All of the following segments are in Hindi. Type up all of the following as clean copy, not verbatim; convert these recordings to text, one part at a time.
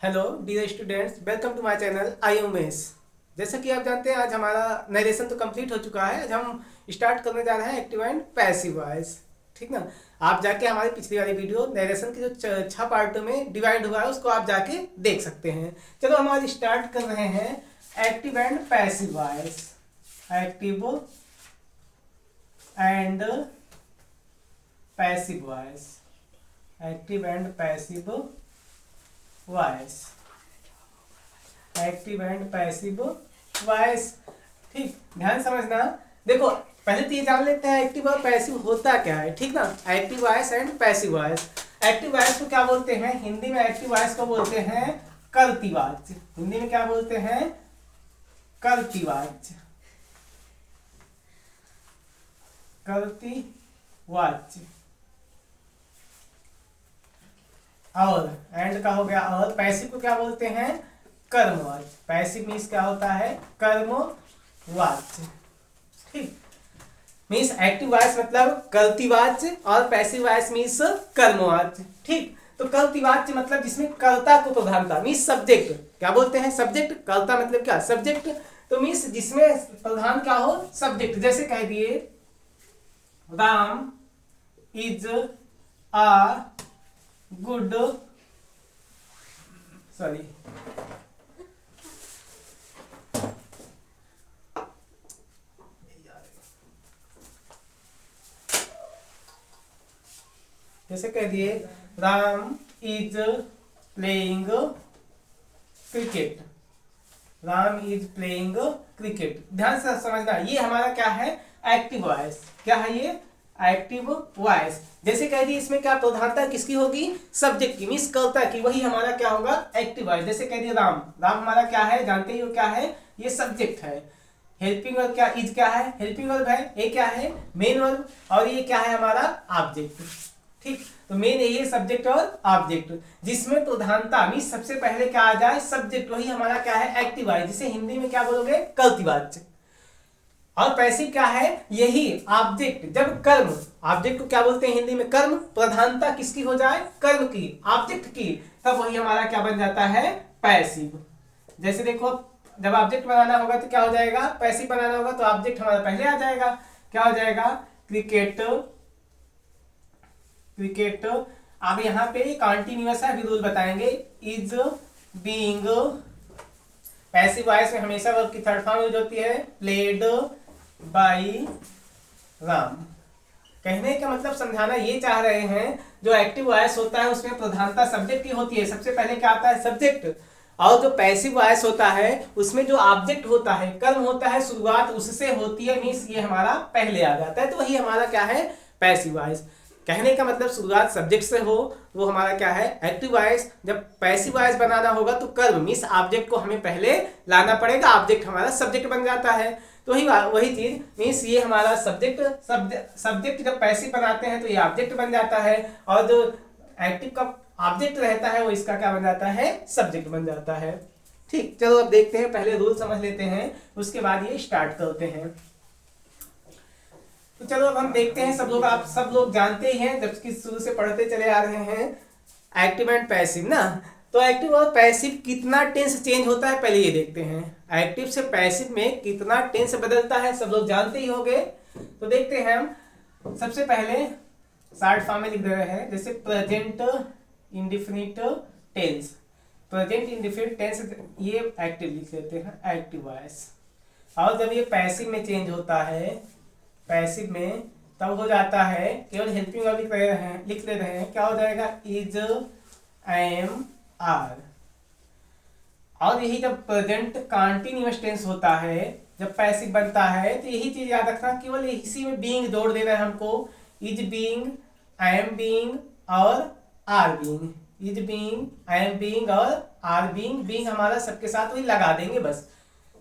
Hello dear students, welcome to my channel I Umesh. जैसा कि आप जानते हैं, आज हमारा नरेशन तो कंप्लीट हो चुका है। आज हम स्टार्ट करने जा रहे हैं एक्टिव एंड पैसिव वॉइस। ठीक ना। आप जाके हमारी पिछली वाली वीडियो नरेशन के जो 6 पार्टों में डिवाइड हुआ है उसको आप जाके देख सकते हैं। चलो हम आज स्टार्ट कर रहे हैं active and passive voice. Active and passive voice. Active and passive voice. Active and passive voice. ठीक, ध्यान समझना। देखो, पहले तो ये जान लेते हैं एक्टिव और पैसिव होता क्या है। ठीक ना। Active voice and passive voice. Active voice को क्या बोलते हैं? हिंदी में एक्टिव वॉइस को बोलते हैं कर्तृवाच्य। हिंदी में क्या बोलते हैं? कर्तृवाच्य। कर्तृवाच्य। और एंड का हो गया। और पैसिव को क्या बोलते हैं? कर्मवाच्य। पैसिव मीन्स क्या होता है? कर्मवाच्य। ठीक, मीन्स एक्टिव वॉइस मतलब कर्तृवाच्य और पैसिव वॉइस मीन्स कर्मवाच्य। ठीक, तो कर्तृवाच्य मतलब जिसमें कर्ता को प्रधानता, मीन्स सब्जेक्ट। क्या बोलते हैं? सब्जेक्ट। कर्ता मतलब क्या? सब्जेक्ट। तो मीन्स जिसमें प्रधान क्या हो? सब्जेक्ट। जैसे कह दिए Ram is a good, sorry, जैसे कह दिए Ram is playing cricket. Ram is playing cricket. ध्यान से समझना, ये हमारा क्या है? Active voice. क्या है ये? Active voice. जैसे कह दिए इसमें क्या प्रधानता किसकी होगी? सब्जेक्ट की, मीन्स कर्ता की। वही हमारा क्या होगा? Active voice. जैसे कह दिए राम। राम हमारा क्या है? जानते ही हो क्या है? ये सब्जेक्ट है। हेल्पिंग वर्ब क्या? इज क्या है? हेल्पिंग वर्ब है। ये क्या है? Main verb. और ये क्या है? हमारा ऑब्जेक्ट। ठीक, तो मेन यही है सब्जेक्ट और ऑब्जेक्ट। जिसमें प्रधानता मीन्स सबसे पहले क्या आ जाए? सब्जेक्ट। वही हमारा क्या है? Active voice. जिसे हिंदी में क्या बोलोगे? कर्तृवाच्य। और पैसिव क्या है? यही ऑब्जेक्ट। जब कर्म, ऑब्जेक्ट को क्या बोलते हैं हिंदी में? कर्म। प्रधानता किसकी हो जाए? कर्म की, ऑब्जेक्ट की, तब वही हमारा क्या बन जाता है? पैसिव। जैसे देखो, जब ऑब्जेक्ट बनाना होगा तो क्या हो जाएगा? पैसिव बनाना होगा तो ऑब्जेक्ट हमारा पहले आ जाएगा। क्या हो जाएगा? क्रिकेट। क्रिकेट। अब यहाँ पे कॉन्टिन्यूअस है, अभी रूल बताएंगे। Is being. पैसिव वॉइस में हमेशा वर्ब की थर्ड फॉर्म यूज होती है। Played by Ram. कहने का मतलब समझाना ये चाह रहे हैं, जो एक्टिव वॉइस होता है उसमें प्रधानता सब्जेक्ट की होती है। सबसे पहले क्या आता है? सब्जेक्ट। और जो पैसिव वॉइस होता है उसमें जो ऑब्जेक्ट होता है, कर्म होता है, शुरुआत उससे होती है। मीन्स ये हमारा पहले आ जाता है, तो वही हमारा क्या है? Passive voice. कहने का मतलब शुरुआत सब्जेक्ट से हो, वो हमारा क्या है? Active voice. जब पैसिव वॉइस बनाना होगा तो कर्म मीन्स ऑब्जेक्ट को हमें पहले लाना पड़ेगा। ऑब्जेक्ट हमारा सब्जेक्ट बन जाता है। तो वही चीज मीन्स ये हमारा सब्जेक्ट। सब्जेक्ट जब पैसिव बनाते हैं तो ये ऑब्जेक्ट बन जाता है। और जो एक्टिव का ऑब्जेक्ट रहता है वो इसका क्या बन जाता है? सब्जेक्ट बन जाता है। ठीक, चलो अब देखते हैं। पहले रूल समझ लेते हैं, उसके बाद ये स्टार्ट करते हैं। तो चलो अब हम देखते हैं। सब लोग, आप सब लोग जानते ही हैं, जबकि शुरू से पढ़ते चले आ रहे हैं, एक्टिव एंड पैसिव ना। तो एक्टिव और पैसिव कितना टेंस चेंज होता है पहले ये देखते हैं। एक्टिव से पैसिव में कितना टेंस बदलता है सब लोग जानते ही होंगे। तो देखते हैं हम। सबसे पहले शॉर्ट फॉर्म में लिख दे रहे हैं, जैसे present indefinite tense. Present indefinite tense ये एक्टिव लिख लेते हैं, एक्टिव वॉइस। और जब ये पैसिव में चेंज होता है, पैसिव में, तब हो जाता है, केवल हेल्पिंग वर्ब लिख ले रहे हैं। क्या हो जाएगा? Is, am, are. और यही जब प्रेजेंट कंटीन्यूअस टेंस होता है, जब पैसिव बनता है, तो यही चीज याद रखना, केवल इसी में बीइंग जोड़ देना है हमको। इज बीइंग, एम बीइंग और are being. Is being, am being और आर बीइंग। बीइंग हमारा सबके साथ वही लगा देंगे बस।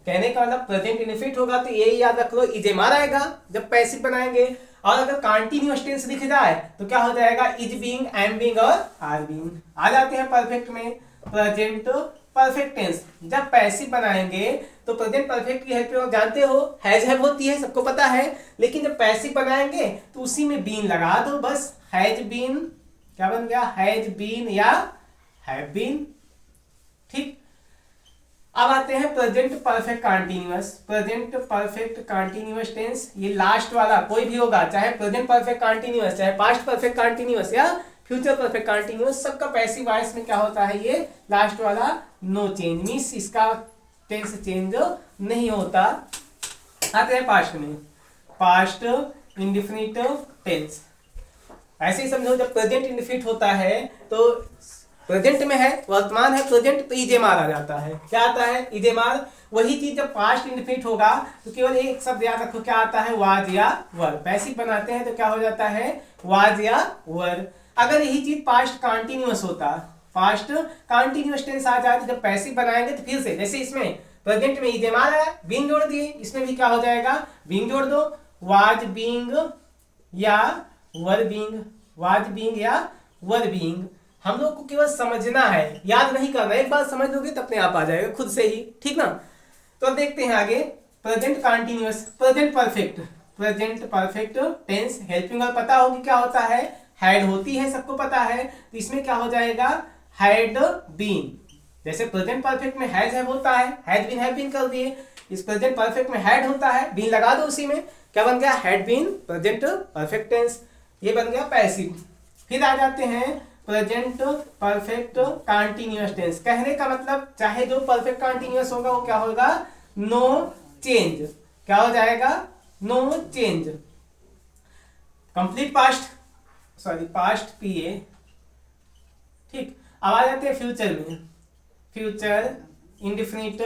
कहने का मतलब प्रेजेंट इनफिनिट होगा तो यही याद रख लो, इज एम आर आएगा जब पैसिव बनाएंगे। और अगर कंटीन्यूअस टेंस दिख जाए तो क्या हो जाएगा? इज बीइंग, एम बीइंग और आर बीइंग। आ जाते हैं परफेक्ट में। प्रेजेंट परफेक्ट टेंस जब पैसिव बनाएंगे तो प्रेजेंट परफेक्ट की हेल्प में जानते हो हैज हैव होती है, सबको पता है। लेकिन जब पैसिव बनाएंगे तो उसी में बीन लगा दो बस। हैज बीन क्या बन गया? हैज बीन या हैव बीन। ठीक। अब आते हैं present perfect continuous. Present perfect continuous tense, ये लास्ट वाला कोई भी होगा, चाहे प्रेजेंट परफेक्ट कंटीन्यूअस, चाहे पास्ट परफेक्ट कंटीन्यूअस या फ्यूचर परफेक्ट कंटीन्यूअस, सबका पैसिव वॉइस में क्या होता है, ये लास्ट वाला नो चेंज, मीन्स इसका टेंस चेंज नहीं होता। आते हैं पास्ट में। पास्ट इंडेफिनिट टेंस, ऐसे ही समझो जब प्रेजेंट इंडेफिनिट होता है तो प्रेजेंट में है, वर्तमान है प्रेजेंट, तो इजेमार आ जाता है। क्या आता है, इजेमार। वही चीज जब पास्ट इंडेफिनिट होगा तो केवल एक शब्द याद रखो, क्या आता है, वाज या वर। पैसिव बनाते हैं तो क्या हो जाता है, वाज या वर। अगर यही चीज पास्ट कंटीन्यूअस होता, पास्ट कंटीन्यूअस टेंस आ जाए तो जब पैसिव बनाएंगे तो फिर से, जैसे इसमें प्रेजेंट में इजेमार आया, बीइंग जोड़ दिए, इसमें भी क्या हो जाएगा, बीइंग जोड़ दो, वाज बीइंग या वर बीइंग, वाज बीइंग या वर बीइंग। हम लोग को केवल समझना है, याद नहीं करना। एक बार समझ लोगे तो अपने आप आ जाएगा खुद से ही, ठीक ना। तो अब देखते हैं आगे, present continuous, present perfect. Present perfect tense helping verb पता होगी क्या होता है, हैड होती है, सबको पता है। तो इसमें क्या हो जाएगा, हैड बीन। जैसे प्रेजेंट परफेक्ट में हैज हैव होता है, हैड बीन हैव बीन कर दिए, इस प्रेजेंट परफेक्ट में हैड होता है, बीन लगा दो उसी में, क्या बन गया, had been present perfect tense, ये बन गया पैसिव। फिर आ जाते हैं प्रेजेंट परफेक्ट कंटीन्यूअस टेंस। कहने का मतलब चाहे जो परफेक्ट कंटीन्यूअस होगा वो क्या होगा, नो चेंज। क्या हो जाएगा, no change. Complete past, sorry past पीए, ठीक। अब आ जाते हैं फ्यूचर में। Future indefinite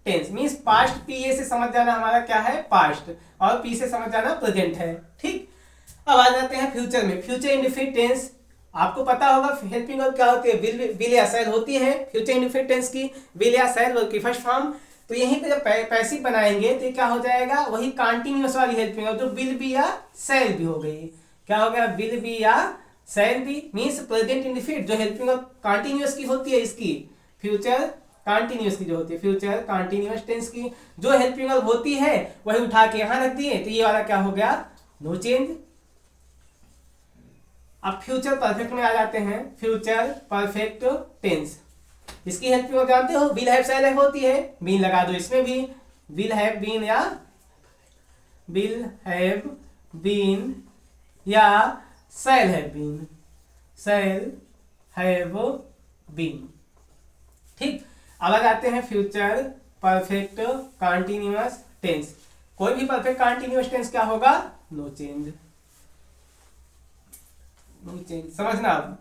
tense means past पीए से समझ जाना हमारा क्या है, पास्ट, और पी से समझ जाना प्रेजेंट है, ठीक। अब आ जाते हैं फ्यूचर में। फ्यूचर इंडेफिनिट टेंस आपको पता होगा हेल्पिंग वर्ब क्या होती है, विल या शैल होती है फ्यूचर इंडेफिनिट टेंस की, विल या शैल वर्ब की फर्स्ट फॉर्म। तो यहीं पे जब पैसिव बनाएंगे तो क्या हो जाएगा, वही कंटीन्यूअस वाली हेल्पिंग वर्ब जो विल बी या शैल भी हो गई। क्या हो गया, विल बी या shall be, means present indefinite जो हेल्पिंग वर्ब कंटीन्यूअस की होती है, इसकी फ्यूचर कंटीन्यूअस की जो होती है, फ्यूचर कंटीन्यूअस टेंस की जो हेल्पिंग वर्ब होती है वही उठा के यहां रख दिए, तो ये वाला क्या हो गया, नो चेंज। अब फ्यूचर परफेक्ट में आ जाते हैं। फ्यूचर परफेक्ट टेंस, इसकी हेल्पिंग वर्ब जानते हो, विल हैव शैल हैव होती है, बीन लगा दो इसमें भी, विल हैव बीन या विल हैव बीन या shall have been, shall have been, ठीक। अब आ जाते हैं फ्यूचर परफेक्ट कंटीन्यूअस टेंस। कोई भी परफेक्ट कंटीन्यूअस टेंस क्या होगा, नो चेंज, नो चेंज। समझना,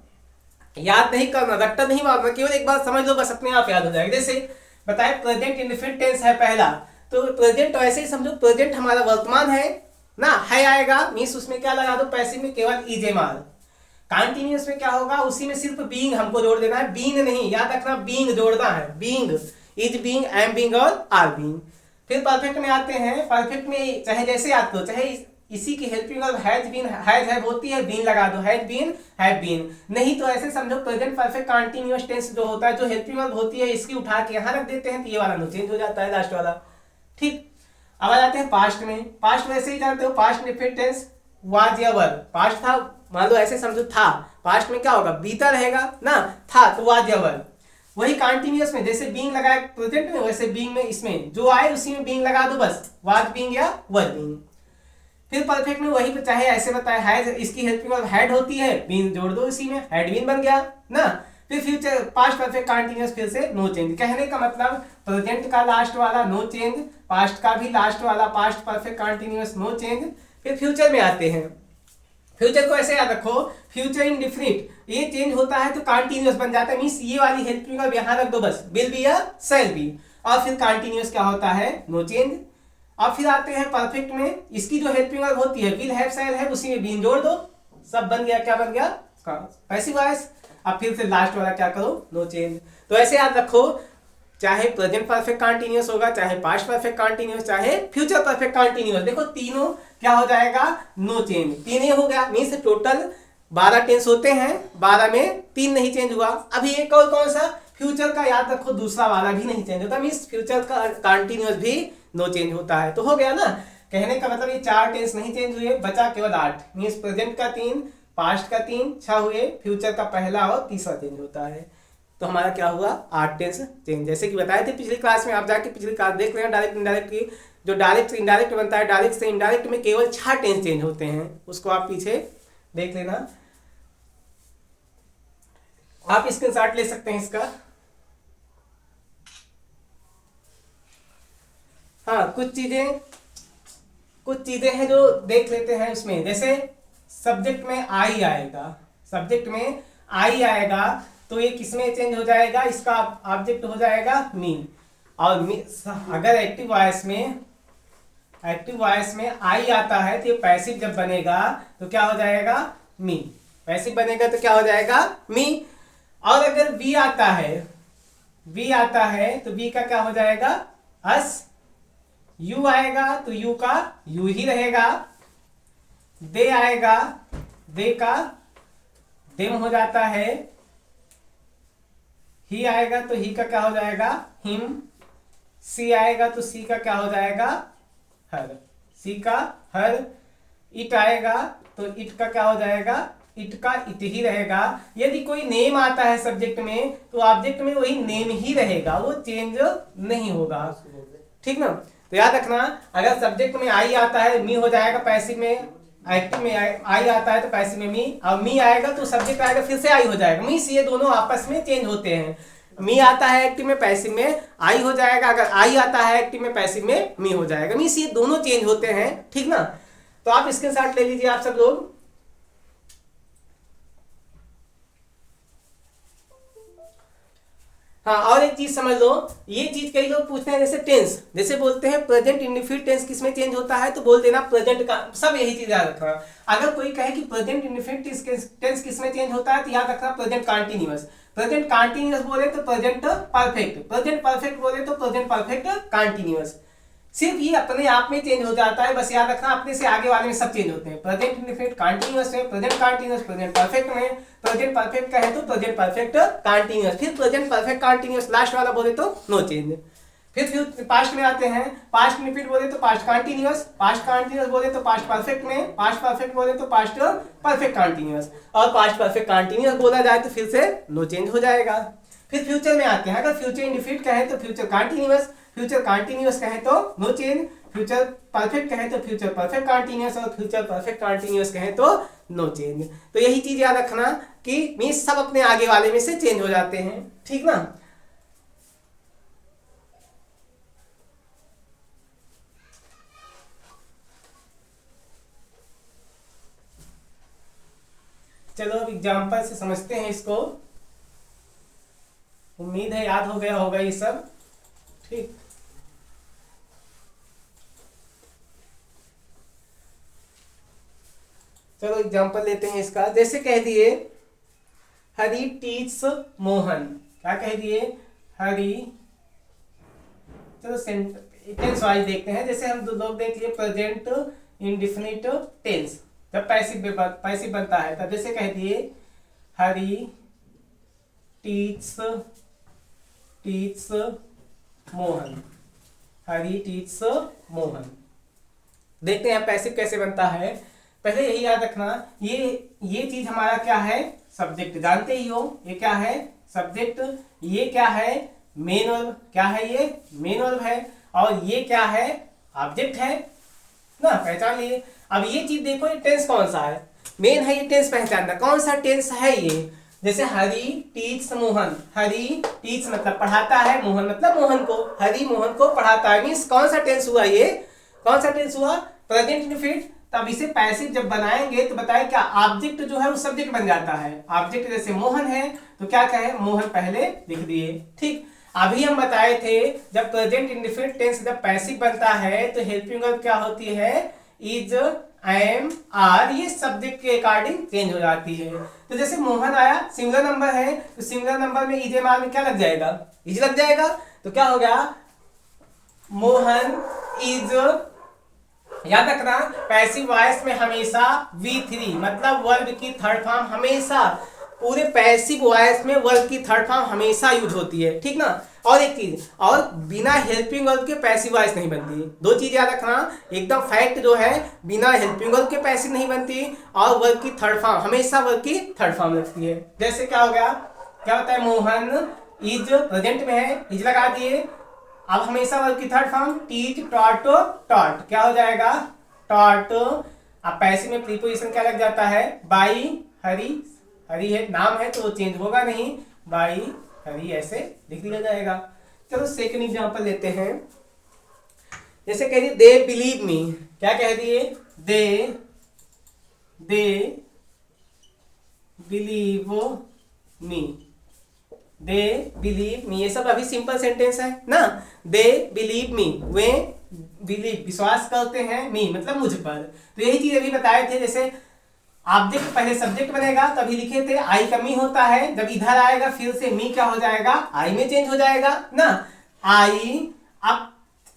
याद नहीं करना, रट्टा नहीं मारना, केवल एक बार समझ लो बस, अपने आप याद हो जाएगा। जैसे बताए प्रेजेंट इंडेफिनिट टेंस है पहला, तो प्रेजेंट तो ऐसे ही समझो, प्रेजेंट हमारा वर्तमान है ना, है आएगा मींस उसमें क्या लगा दो, पैसिव में केवल इजेमार। कंटीन्यूअस में क्या होगा, उसी में सिर्फ बीइंग हमको जोड़ देना है, बीन नहीं, याद रखना बीइंग जोड़ना है, being, is being, am being और आर बीइंग। फिर परफेक्ट में आते हैं। परफेक्ट में चाहे जैसे याद करो, चाहे इसी की helping verb has been has have होती है, बीन लगा दो, हैज बीन हैव बीन, नहीं तो ऐसे समझो प्रेजेंट परफेक्ट कंटीन्यूअस टेंस जो होता है, जो हेल्पिंग वर्ब होती है, इसकी उठा के यहां रख देते हैं, तो ये वाला नो चेंज हो जाता है, लास्ट वाला, ठीक। अब आ जाते हैं पास्ट में। पास्ट में ऐसे ही जानते हो, पास्ट इंडेफिनिट टेंस वाज या वर, पास्ट था, मान लो ऐसे समझो था, पास्ट में क्या होगा, बीता रहेगा ना, था तो वाज या वर। वही कंटीन्यूअस में जैसे बीइंग लगाए प्रेजेंट में, वैसे बीइंग में इसमें जो आए उसी में बीइंग लगा दो बस, वाज बीइंग या वर बीइंग। फिर परफेक्ट में वही चाहे ऐसे बताए, हैज, इसकी हेल्पिंग वर्ब हैड होती है, बीन जोड़ दो इसी में, हैड बीन बन गया ना। फिर फ्यूचर पास्ट परफेक्ट कंटीन्यूअस, फिर से नो चेंज। कहने का मतलब प्रेजेंट का लास्ट वाला नो चेंज, पास्ट का भी लास्ट वाला past perfect continuous no change. फिर फ्यूचर में आते हैं। फ्यूचर को ऐसे याद रखो, फ्यूचर इंडेफिनिट, ये चेंज होता है तो कंटीन्यूअस बन जाता है, मींस ये वाली हेल्पिंग वर्ब यहां रख दो बस, विल बी या शैल बी, और फिर कंटीन्यूअस क्या होता है, नो चेंज। अब फिर आते हैं परफेक्ट में, इसकी जो हेल्पिंग वर्ब होती है विल हैव शैल हैव, उसी में बीन जोड़ दो, सब बन गया, क्या बन गया, पैसिव वॉइस। अब फिर से लास्ट वाला क्या करो, नो चेंज। तो ऐसे याद रखो, चाहे प्रेजेंट परफेक्ट कंटीन्यूअस होगा, चाहे पास्ट परफेक्ट कंटीन्यूअस, चाहे फ्यूचर परफेक्ट कंटीन्यूअस, देखो तीनों क्या हो जाएगा, नो चेंज। तीन हो गया, मींस टोटल 12 टेंस होते हैं, 12 में 3 नहीं चेंज हुआ। अभी एक और कौन सा, फ्यूचर का याद रखो, दूसरा वाला भी नहीं चेंज होता, मींस फ्यूचर का कंटीन्यूअस भी नो चेंज होता है। तो हो गया ना, कहने का मतलब ये 4 टेंस नहीं चेंज हुए, बचा केवल 8, मींस प्रेजेंट का 3, पास्ट का 3, 6 हुए, फ्यूचर का पहला और तीसरा चेंज होता है। तो हमारा क्या हुआ 8 टेंस चेंज। जैसे कि बताए थे पिछली क्लास में, आप जाके पिछली क्लास देख लेना डायरेक्ट इनडायरेक्ट की। जो डायरेक्ट से इनडायरेक्ट बनता है, डायरेक्ट से इनडायरेक्ट में केवल 6 टेंस चेंज होते हैं, उसको आप पीछे देख लेना। आप स्क्रीनशॉट ले सकते हैं इसका। हाँ, कुछ चीजें हैं जो देख लेते हैं इसमें। जैसे सब्जेक्ट में आई आएगा, सब्जेक्ट में आई आएगा तो ये किसमें चेंज हो जाएगा, इसका ऑब्जेक्ट हो जाएगा मी। और अगर एक्टिव वॉइस में आई आता है तो ये पैसिव जब बनेगा तो क्या हो जाएगा मी। पैसिव बनेगा तो क्या हो जाएगा मी। और अगर वी आता है तो वी का क्या हो जाएगा अस। यू आएगा तो यू का यू ही रहेगा। दे आएगा, दे का देम हो जाता है। ही आएगा तो ही का क्या हो जाएगा हिम। सी आएगा तो सी का क्या हो जाएगा हर, सी का हर। इट आएगा तो इट का क्या हो जाएगा इट का इट ही रहेगा। यदि कोई नेम आता है सब्जेक्ट में तो ऑब्जेक्ट में वही नेम ही रहेगा, वो चेंज नहीं होगा, ठीक ना। तो याद रखना, अगर सब्जेक्ट में आई आता है मी हो जाएगा पैसिव में, एक्टिव में आई आता है तो पैसिव में मी। अब मी आएगा तो सब्जेक्ट आएगा फिर से आई हो जाएगा। मी से ये दोनों आपस में चेंज होते हैं। मी आता है एक्टिव में पैसिव में आई हो जाएगा, अगर आई आता है एक्टिव में पैसिव में मी हो जाएगा। मी से ये दोनों चेंज होते हैं, ठीक ना। तो आप स्क्रीनशॉट ले लीजिए आप सब लोग। हाँ, और एक चीज समझ लो, ये चीज कई लोग पूछते हैं जैसे टेंस, जैसे बोलते हैं प्रेजेंट इंडेफिनिट टेंस किसमें चेंज होता है, तो बोल देना प्रेजेंट का। सब यही चीज याद रखना। अगर कोई कहे कि प्रेजेंट इंडेफिनिट टेंस किसमें चेंज होता है तो याद रखना प्रेजेंट कंटीन्यूअस। प्रेजेंट कंटीन्यूअस बोले तो प्रेजेंट परफेक्ट, प्रेजेंट परफेक्ट बोले तो प्रेजेंट परफेक्ट कंटीन्यूअस। सिर्फ ये अपने आप में चेंज हो जाता है, बस याद रखना अपने से आगे वाले में सब चेंज होते हैं। प्रेजेंट इंडेफिनिट कंटीन्यूअस में, प्रेजेंट कंटीन्यूअस प्रेजेंट परफेक्ट में, प्रेजेंट परफेक्ट कहे तो प्रेजेंट परफेक्ट कंटीन्यूअस, फिर प्रेजेंट परफेक्ट कंटीन्यूअस लास्ट वाला बोले तो नो चेंज। फिर पास्ट में आते हैं, पास्ट इंडेफिनिट बोले तो पास्ट कंटीन्यूअस, पास्ट कंटीन्यूअस बोले तो पास्ट परफेक्ट में, पास्ट परफेक्ट बोले तो पास्ट परफेक्ट कंटीन्यूअस, और पास्ट परफेक्ट कंटीन्यूअस बोला जाए तो फिर से नो चेंज हो जाएगा। फिर फ्यूचर में आते हैं, अगर फ्यूचर इंडेफिनिट कहे तो फ्यूचर कंटीन्यूअस, फ्यूचर कंटीन्यूअस कहे तो नो चेंज, फ्यूचर परफेक्ट कहे तो फ्यूचर परफेक्ट कंटीन्यूअस, और फ्यूचर परफेक्ट कंटीन्यूअस कहे तो नो चेंज। तो यही चीज याद रखना कि मीन्स सब अपने आगे वाले में से चेंज हो जाते हैं, ठीक ना। चलो अब एग्जाम्पल से समझते हैं इसको। उम्मीद है याद हो गया होगा ये सब, ठीक। चलो एग्जाम्पल लेते हैं इसका। जैसे कह दिए हरी टीच मोहन, क्या कह दिए हरी। चलो टेंस वाइज देखते हैं। जैसे हम दो लोग देख लिए प्रेजेंट इंडेफिनिट टेंस, जब पैसिव बनता है तब जैसे कह दिए हरी टीच मोहन, हरी टीच मोहन। देखते हैं पैसिव कैसे बनता है। पहले यही याद रखना, ये चीज हमारा क्या है सब्जेक्ट, जानते ही हो ये क्या है सब्जेक्ट, ये क्या है मेन वर्ब, क्या है ये मेन वर्ब है, और ये क्या है ऑब्जेक्ट है ना, पहचान लिए। अब ये चीज देखो ये टेंस कौन सा है, मेन है ये टेंस पहचानना, कौन सा टेंस है ये। जैसे हरी टीच मोहन, हरी टीच मतलब पढ़ाता है, मोहन मतलब मोहन को, हरी मोहन को पढ़ाता है, मीन्स कौन सा टेंस हुआ ये, कौन सा टेंस हुआ प्रेजेंट इंडेफिनिट। तब इसे पैसिव जब बनाएंगे तो बताए क्या ऑब्जेक्ट जो है वो सब्जेक्ट बन जाता है। ऑब्जेक्ट जैसे मोहन है तो क्या कहे मोहन पहले लिख दिए, ठीक। अभी हम बताए थे जब प्रेजेंट इंडेफिनिट टेंस जब पैसिव बनता है तो हेल्पिंग वर्ब क्या होती है इज, एम, आर, ये सब्जेक्ट के अकॉर्डिंग चेंज हो जाती है। तो जैसे मोहन आया सिंगुलर नंबर है तो सिंगुलर नंबर में इज एम आर में क्या लग जाएगा इज लग जाएगा, तो क्या हो गया मोहन इज। याद रखना पैसिव वॉइस में हमेशा V3 मतलब वर्ब की थर्ड फॉर्म, हमेशा पूरे पैसिव वॉइस में वर्ब की थर्ड फॉर्म हमेशा यूज होती है, ठीक ना। और एक चीज और, बिना हेल्पिंग वर्ब के पैसिव वॉइस नहीं बनती। दो चीज याद रखना, एकदम फैक्ट जो है बिना हेल्पिंग वर्ब के पैसिव नहीं बनती, और वर्ब की थर्ड फॉर्म हमेशा वर्ब की थर्ड फॉर्म लगती है। जैसे क्या हो गया क्या होता है, मोहन इज प्रेजेंट में है, इज लगा दिए। अब हमेशा वर्ब की third form teach taught taught, क्या हो जाएगा, टॉट। अब पैसिव में प्रीपोजिशन क्या लग जाता है, बाई हरी, हरी है नाम है तो वो चेंज होगा नहीं, बाई हरी ऐसे लिख दिया जाएगा। चलो सेकंड एग्जांपल लेते हैं। जैसे कह दिए दे बिलीव मी, क्या कह दिए, they believe me, they believe me, ये सब अभी सिंपल सेंटेंस है ना। They believe me, way believe विश्वास करते हैं, मी मतलब मुझ पर। तो यही चीज अभी बताए थे, जैसे ऑब्जेक्ट पहले सब्जेक्ट बनेगा तभी लिखे थे, आई का मी होता है, जब इधर आएगा फिर से मी क्या हो जाएगा, आई में चेंज हो जाएगा ना। आई, अब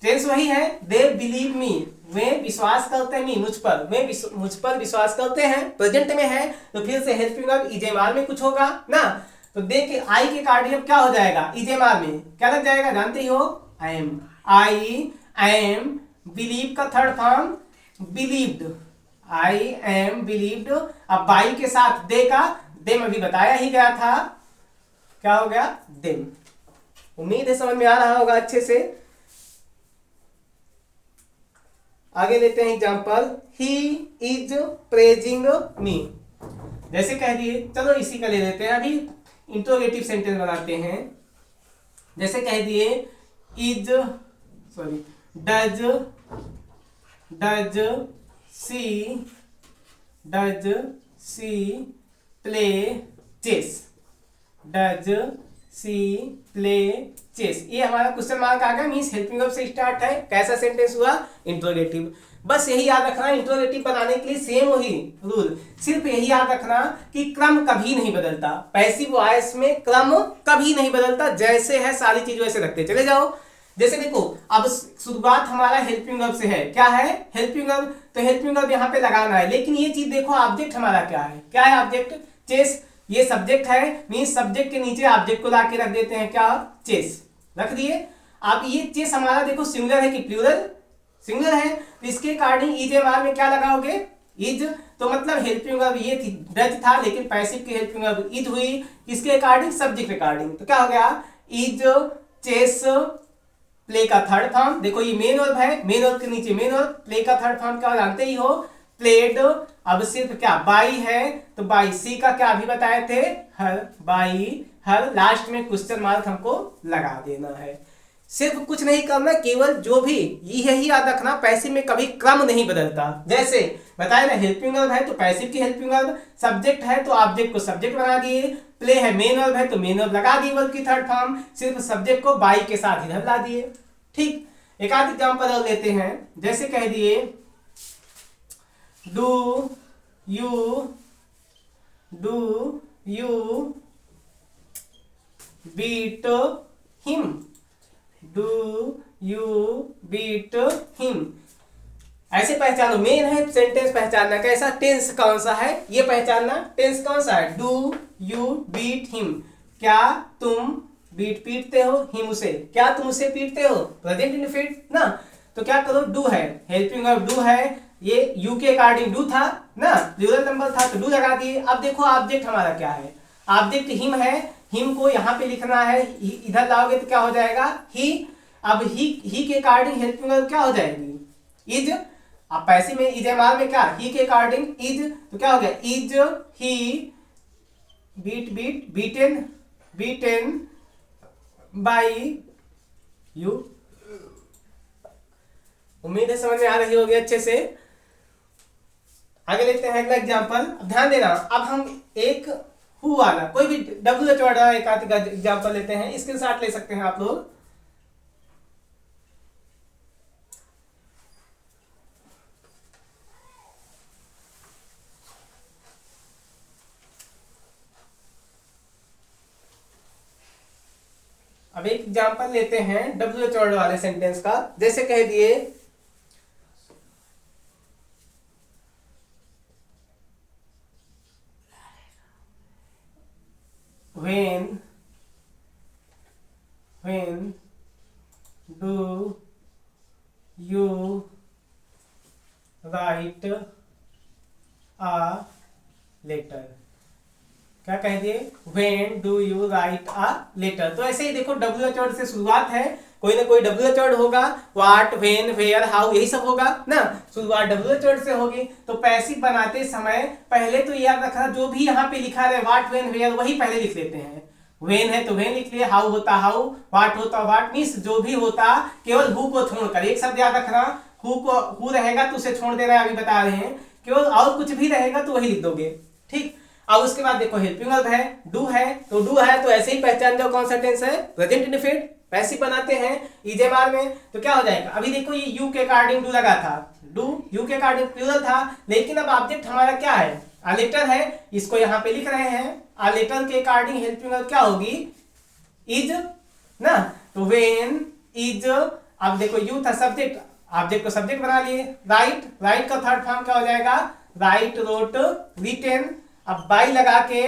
टेंस वही है, दे बिलीव मी, वे विश्वास करते हैं, मी मुझ पर, वे मुझ पर विश्वास करते हैं, प्रेजेंट में है तो फिर से हेल्पिंग वर्ब इजेमार में कुछ होगा ना। तो देख आई के कार्डियम क्या हो जाएगा, इजेमार में क्या लग जाएगा, जानते ही हो, I am, I am, believe का third form believed, I am believed. अब बाई के साथ दे का, देम अभी बताया ही गया था, क्या हो गया, देम। उम्मीद है समझ में आ रहा होगा अच्छे से। आगे लेते हैं एग्जांपल, ही इज प्रेजिंग मी, जैसे कह दिए, चलो इसी का ले लेते हैं, अभी इंट्रोगेटिव सेंटेंस बनाते हैं। जैसे कह दिए is, sorry, does she play chess, does she play chess, ये हमारा क्वेश्चन मार्क आ गया, मींस हेल्पिंग वर्ब से स्टार्ट है, कैसा सेंटेंस हुआ, इंट्रोगेटिव। बस यही याद रखना, इंट्रोगेटिव बनाने के लिए सेम वही रूल, सिर्फ यही याद रखना कि क्रम कभी नहीं बदलता, पैसिव वॉइस में क्रम कभी नहीं बदलता, जैसे है सारी चीज वैसे रखते चले जाओ। जैसे देखो, अब शुरुआत हमारा हेल्पिंग वर्ब से है, क्या है, हेल्पिंग वर्ब, तो हेल्पिंग वर्ब यहाँ पे लगाना है, लेकिन ये चीज देखो ऑब्जेक्ट हमारा क्या है, क्या है ऑब्जेक्ट, चेस, ये सब्जेक्ट है, मींस सब्जेक्ट के नीचे ऑब्जेक्ट को लाके रख देते हैं, क्या, चेस रख दिए। अब ये चेस हमारा देखो सिंगुलर है कि प्लूरल, सिंगुलर है, तो इसके अकॉर्डिंग इजेमार में क्या लगाओगे, इज, तो मतलब हेल्पिंग वर्ब ये थी, डज था, लेकिन पैसिव की हेल्पिंग वर्ब इज हुई, इसके अकॉर्डिंग सब्जेक्ट अकॉर्डिंग, तो क्या हो गया, इज चेस, प्ले का थर्ड फॉर्म, देखो ये मेन वर्ब है, मेन वर्ब के नीचे मेन वर्ब, प्ले का थर्ड फॉर्म क्या जानते ही हो, प्लेड। अब सिर्फ क्या बाई है, तो बाई सी का क्या अभी बताए थे, हर, बाई हर, लास्ट में क्वेश्चन मार्क हमको लगा देना है। सिर्फ कुछ नहीं करना, केवल जो भी यही याद रखना, पैसिव में कभी क्रम नहीं बदलता, जैसे बताया ना, हेल्पिंग वर्ब है तो पैसिव की हेल्पिंग वर्ब, सब्जेक्ट है तो ऑब्जेक्ट को सब्जेक्ट बना दिए, प्ले है मेन वर्ब है तो मेन वर्ब लगा दिए वर्ब की थर्ड फॉर्म, सिर्फ सब्जेक्ट को बाई के साथ इधर ला दिए। ठीक, एक आध एग्जांपल और लेते हैं। जैसे कह दिए do you beat him, do you beat him, ऐसे पहचानो, मेन है सेंटेंस पहचानना, कैसा, टेंस कौन सा है ये पहचानना, टेंस कौन सा है, डू यू बीट हिम, क्या तुम बीट पीटते हो, हिम उसे, क्या तुम उसे पीटते हो, प्रेजेंट इंडेफिनिट ना, तो क्या करो, डू है, हेल्पिंग वर्ब डू है, ये यू के अकॉर्डिंग डू था ना, प्लूरल नंबर था तो डू लगा दिए। अब देखो ऑब्जेक्ट हमारा क्या है, ऑब्जेक्ट हिम है, हिम को यहाँ पे लिखना है, इधर लाओगे तो क्या हो जाएगा, ही। अब ही के अकॉर्डिंग हेल्पिंग वर्ब क्या हो जाएगी, इज। अब पैसे में इजेमार में क्या, ही के अकॉर्डिंग इज, तो क्या हो गया, is he beaten by you. उम्मीद है समझ में आ रही होगी अच्छे से। आगे लेते हैं अगला एग्जांपल, ध्यान देना, अब हम एक हु वाला कोई भी WHO वाला एक एग्जांपल लेते हैं, स्क्रीनशॉट ले सकते हैं आप लोग। अब एक एग्जांपल लेते हैं WHO वाले सेंटेंस का, जैसे कह दिए when do you write a letter, क्या कह दिए, when do you write a letter. तो ऐसे ही देखो WH वर्ड से शुरुआत है, कोई ना कोई WH वर्ड होगा, व्हाट, व्हेन, वेयर, हाउ, यही सब होगा ना, शुरुआत WH वर्ड से होगी। तो पैसिव बनाते समय पहले तो याद रखना जो भी यहाँ पे लिखा है व्हाट, व्हेन, वेयर वही पहले लिख लेते हैं। व्हेन है तो व्हेन लिख लिए, हाउ होता हाउ, व्हाट होता व्हाट, मीन्स जो भी होता केवल हु को छोड़कर। एक शब्द याद रखना, हु रहेगा तो उसे छोड़ देना है, अभी बता रहे हैं, केवल और कुछ भी रहेगा तो वही लिख दोगे, ठीक। अब उसके बाद देखो हेल्पिंग वर्ब है, डू है, तो डू है तो ऐसे ही पहचान जाओ कौन सा टेंस है, प्रेजेंट इंडेफिनिट। पैसिव बनाते हैं ईजेमार में तो क्या हो जाएगा, अभी देखो ये यू के अकॉर्डिंग डू लगा था, डू यू के अकॉर्डिंग प्लूरल था, लेकिन अब ऑब्जेक्ट हमारा क्या है, आ लेटर है, इसको यहाँ पे लिख रहे हैं, आ लेटर के अकॉर्डिंग हेल्पिंग वर्ब क्या होगी, इज ना। तो व्हेन इज, अब देखो यू था सब्जेक्ट, ऑब्जेक्ट को सब्जेक्ट बना लिए, राइट, राइट का थर्ड फॉर्म क्या हो जाएगा, राइट, रोट, रिटेन। अब बाई लगा के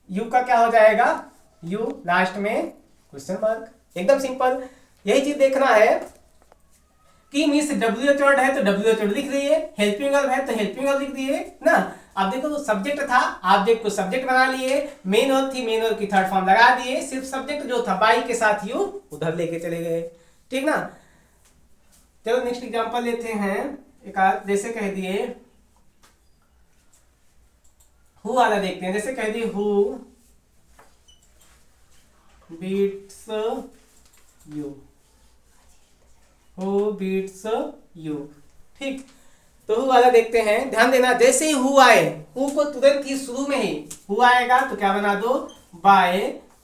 यू का क्या हो जाएगा, यू लास्ट में क्वेश्चन मार्क, एकदम सिंपल। यही चीज देखना है कि मीन्स WH वर्ड है तो WH वर्ड लिख दिए, हेल्पिंग वर्ब है तो हेल्पिंग वर्ब लिख दिए ना। अब देखो तो सब्जेक्ट था, ऑब्जेक्ट को सब्जेक्ट बना लिए, मेन वर्ब थी, मेन वर्ब की थर्ड फॉर्म लगा दिए, सिर्फ सब्जेक्ट जो था बाई के साथ यू उधर लेके चले गए, ठीक ना। चलो नेक्स्ट एग्जांपल लेते हैं, एक आध जैसे कह दिए हु वाला देखते हैं, जैसे कह दिए who beats you, who beats you, ठीक। तो हु वाला देखते हैं, ध्यान देना, जैसे ही हु आए, हु को तुरंत ही शुरू में ही हु आएगा तो क्या बना दो, बाय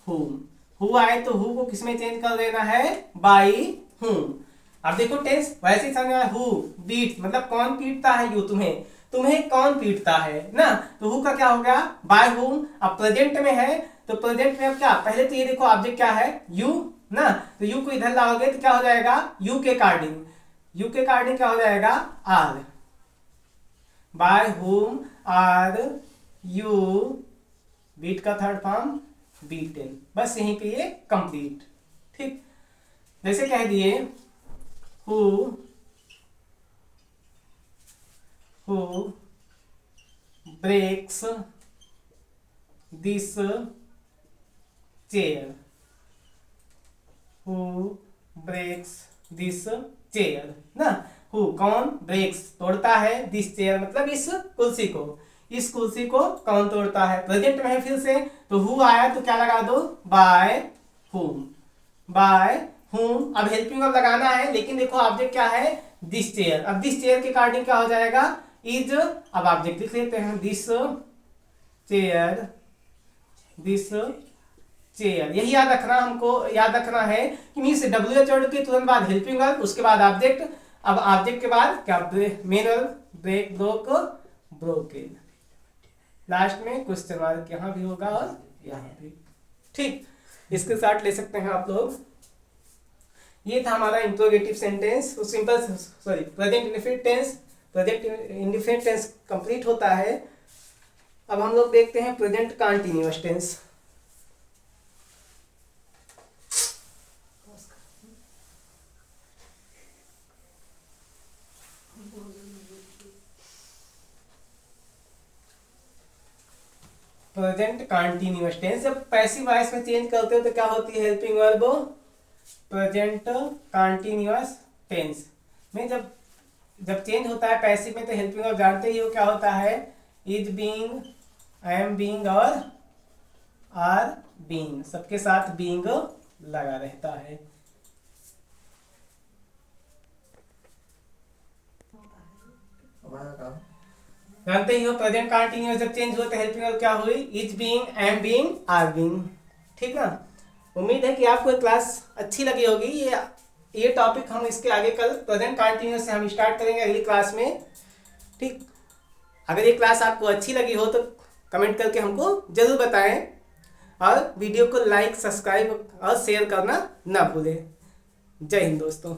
हुम। हु आए तो हु को किसमें चेंज कर देना है, बाई हुम। अब देखो टेंस वैसे ही समझ में, हु बीट मतलब कौन पीटता है, यू तुम्हें, तुम्हें कौन पीटता है ना। तो हु का क्या हो गया, बाय हुम। अब प्रेजेंट में है तो प्रेजेंट में अब क्या, पहले तो ये देखो ऑब्जेक्ट क्या है, यू ना, तो यू को इधर लाओगे तो क्या हो जाएगा, यू के अकॉर्डिंग, यू के अकॉर्डिंग क्या हो जाएगा, are, by whom are you, beat का थर्ड फॉर्म बीटन। बस यहीं पे ये कंप्लीट, ठीक। जैसे कह दिए who breaks this chair, who breaks this chair ना। हु कौन, ब्रेक्स तोड़ता है, दिस चेयर मतलब इस कुर्सी को, इस कुर्सी को कौन तोड़ता है, प्रेजेंट में है फिर से, तो हु आया तो क्या लगा दो, बाय हुम, बाय हुम। अब हेल्पिंग वर्ब लगाना है, लेकिन देखो ऑब्जेक्ट क्या है, दिस चेयर। अब दिस चेयर के अकॉर्डिंग क्या हो जाएगा, इज। अब ऑब्जेक्ट लिख लेते हैं, दिस चेयर, दिस चेयर। यही याद रखना, हमको याद रखना है कि मीन्स WH वर्ड के तुरंत बाद हेल्पिंग वर्ब, उसके बाद ऑब्जेक्ट, अब ऑब्जेक्ट के बाद क्या, main verb, break, broke, broken, last में क्वेश्चन मार्क यहाँ भी होगा और यहाँ भी, ठीक। इसके साथ ले सकते हैं आप लोग। ये था हमारा interrogative sentence, simple sorry present indefinite tense, present indefinite tense complete होता है। अब हम लोग देखते हैं present continuous tense. Present continuous tense जब पैसिव वॉइस में चेंज करते हो तो क्या होती है, helping verb present continuous tense में जब चेंज होता है पैसिव में तो हेल्पिंग वर्ब जानते ही हो क्या होता है, is being, I am being और आर बीइंग, सबके साथ बीइंग लगा रहता है। जानते ही हो प्रेजेंट कंटीन्यूअस जब चेंज हुआ तो हेल्पिंग वर्ब क्या हुई, is being, am being, are being, ठीक ना। उम्मीद है कि आपको क्लास अच्छी लगी होगी। ये टॉपिक हम इसके आगे कल प्रेजेंट कंटीन्यूअस से हम स्टार्ट करेंगे अगली क्लास में, ठीक। अगर ये क्लास आपको अच्छी लगी हो तो कमेंट करके हमको जरूर बताएं और वीडियो को लाइक, सब्सक्राइब और शेयर करना ना भूलें। जय हिंद दोस्तों।